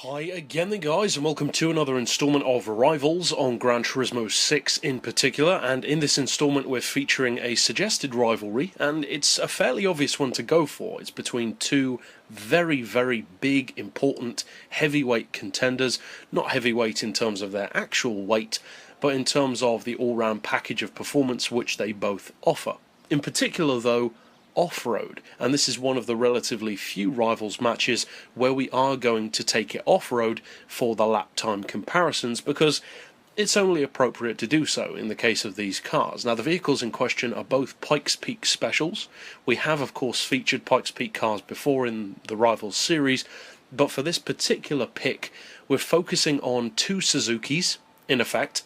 Hi again then guys, and welcome to another installment of Rivals on Gran Turismo 6 in particular, and in this installment we're featuring a suggested rivalry, and it's a fairly obvious one to go for. It's between two very big, important, heavyweight contenders. Not heavyweight in terms of their actual weight, but in terms of the all-round package of performance which they both offer. In particular though, off-road, and this is one of the relatively few Rivals matches where we are going to take it off-road for the lap time comparisons, because it's only appropriate to do so in the case of these cars. Now, the vehicles in question are both Pikes Peak specials. We have of course featured Pikes Peak cars before in the Rivals series, but for this particular pick we're focusing on two Suzukis, in effect.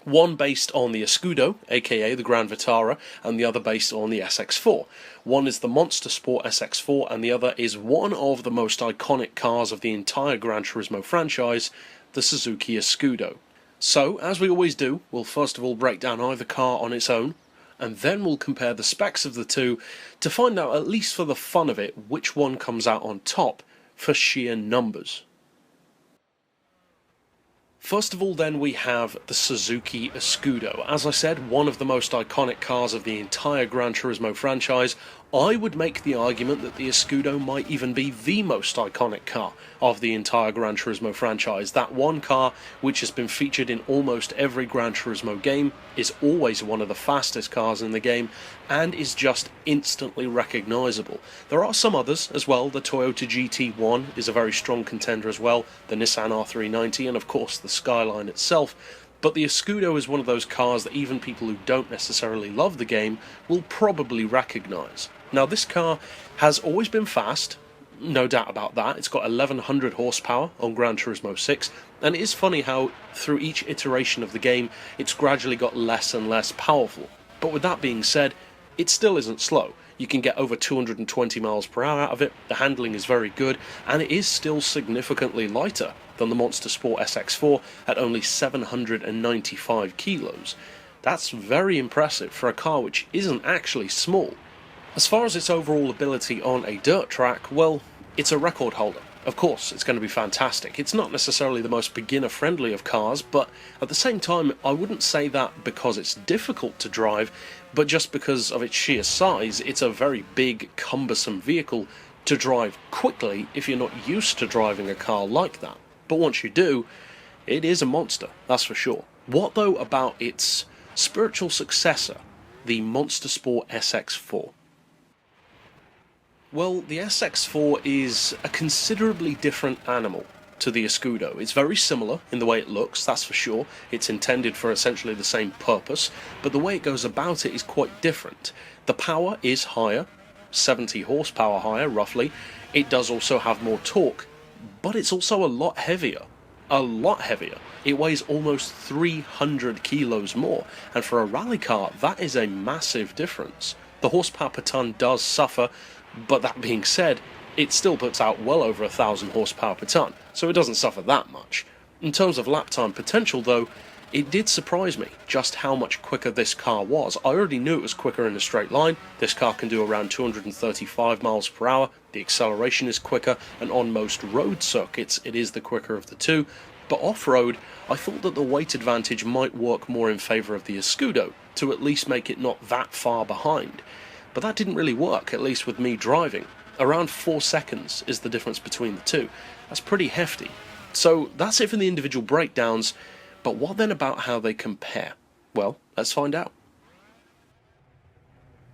One based on the Escudo, aka the Gran Vitara, and the other based on the SX4. One is the Monster Sport SX4, and the other is one of the most iconic cars of the entire Gran Turismo franchise, the Suzuki Escudo. So, as we always do, we'll first of all break down either car on its own, and then we'll compare the specs of the two to find out, at least for the fun of it, which one comes out on top for sheer numbers. First of all then we have the Suzuki Escudo. As I said, one of the most iconic cars of the entire Gran Turismo franchise. I would make the argument that the Escudo might even be the most iconic car of the entire Gran Turismo franchise. That one car, which has been featured in almost every Gran Turismo game, is always one of the fastest cars in the game, and is just instantly recognisable. There are some others as well. The Toyota GT1 is a very strong contender as well, the Nissan R390, and of course the Skyline itself. But the Escudo is one of those cars that even people who don't necessarily love the game will probably recognise. Now, this car has always been fast, no doubt about that. It's got 1100 horsepower on Gran Turismo 6, and it is funny how through each iteration of the game it's gradually got less and less powerful. But with that being said, it still isn't slow. You can get over 220 miles per hour out of it, the handling is very good, and it is still significantly lighter than the Monster Sport SX4 at only 795 kilos. That's very impressive for a car which isn't actually small. As far as its overall ability on a dirt track, well, it's a record holder. Of course, it's going to be fantastic. It's not necessarily the most beginner-friendly of cars, but at the same time, I wouldn't say that because it's difficult to drive, but just because of its sheer size. It's a very big, cumbersome vehicle to drive quickly if you're not used to driving a car like that. But once you do, it is a monster, that's for sure. What, though, about its spiritual successor, the Monster Sport SX4? Well, the SX4 is a considerably different animal to the Escudo. It's very similar in the way it looks, that's for sure. It's intended for essentially the same purpose, but the way it goes about it is quite different. The power is higher, 70 horsepower higher, roughly. It does also have more torque, but it's also a lot heavier. A lot heavier. It weighs almost 300 kilos more, and for a rally car, that is a massive difference. The horsepower per ton does suffer, but that being said, it still puts out well over 1,000 horsepower per ton, so it doesn't suffer that much. In terms of lap time potential though, it did surprise me just how much quicker this car was. I already knew it was quicker in a straight line. This car can do around 235 miles per hour, the acceleration is quicker, and on most road circuits it is the quicker of the two. But off-road, I thought that the weight advantage might work more in favour of the Escudo, to at least make it not that far behind. But that didn't really work, at least with me driving. Around 4 seconds is the difference between the two. That's pretty hefty. So that's it for the individual breakdowns, but what then about how they compare? Well, let's find out.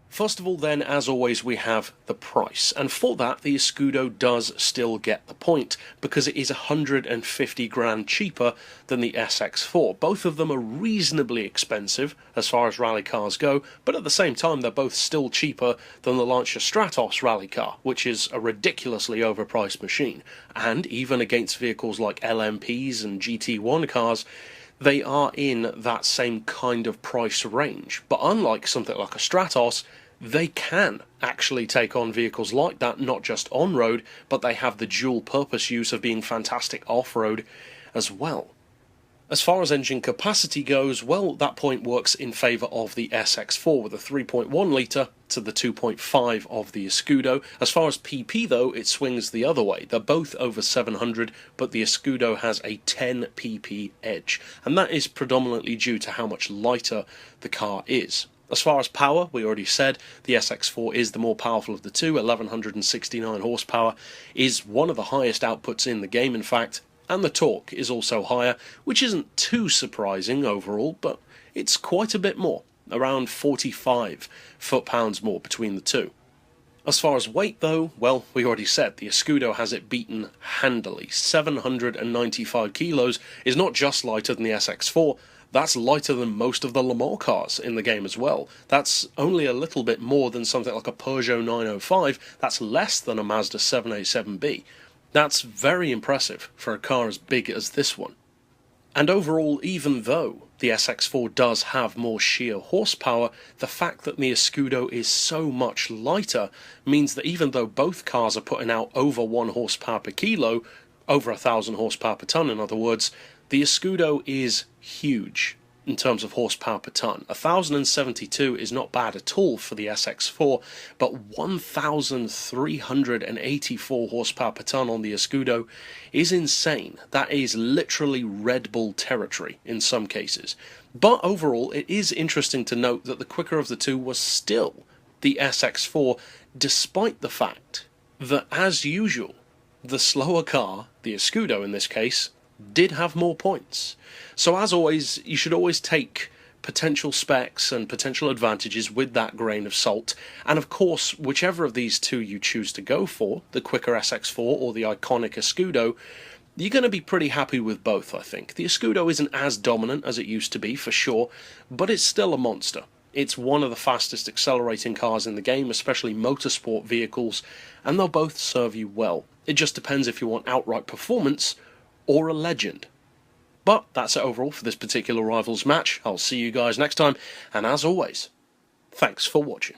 First of all then, as always, we have the price, and for that the Escudo does still get the point, because it is 150 grand cheaper than the SX4. Both of them are reasonably expensive as far as rally cars go, but at the same time they're both still cheaper than the Lancia Stratos rally car, which is a ridiculously overpriced machine. And even against vehicles like LMPs and GT1 cars, they are in that same kind of price range. But unlike something like a Stratos, they can actually take on vehicles like that, not just on-road, but they have the dual-purpose use of being fantastic off-road as well. As far as engine capacity goes, well, that point works in favour of the SX4 with a 3.1 litre to the 2.5 of the Escudo. As far as PP though, it swings the other way. They're both over 700, but the Escudo has a 10 PP edge, and that is predominantly due to how much lighter the car is. As far as power, we already said the SX4 is the more powerful of the two. 1169 horsepower is one of the highest outputs in the game, in fact, and the torque is also higher, which isn't too surprising overall, but it's quite a bit more, around 45 foot-pounds more between the two. As far as weight though, well, we already said the Escudo has it beaten handily. 795 kilos is not just lighter than the SX4, that's lighter than most of the Le Mans cars in the game as well. That's only a little bit more than something like a Peugeot 905, that's less than a Mazda 787B. That's very impressive for a car as big as this one. And overall, even though the SX4 does have more sheer horsepower, the fact that the Escudo is so much lighter means that even though both cars are putting out over 1 horsepower per kilo, over 1,000 horsepower per ton in other words, the Escudo is huge in terms of horsepower per ton. 1,072 is not bad at all for the SX4, but 1,384 horsepower per ton on the Escudo is insane. That is literally Red Bull territory in some cases. But overall, it is interesting to note that the quicker of the two was still the SX4, despite the fact that, as usual, the slower car, the Escudo in this case, did have more points. So as always, you should always take potential specs and potential advantages with that grain of salt, and of course, whichever of these two you choose to go for, the quicker SX4 or the iconic Escudo, you're going to be pretty happy with both, I think. The Escudo isn't as dominant as it used to be, for sure, but it's still a monster. It's one of the fastest accelerating cars in the game, especially motorsport vehicles, and they'll both serve you well. It just depends if you want outright performance or a legend. But that's it overall for this particular Rivals match. I'll see you guys next time, and as always, thanks for watching.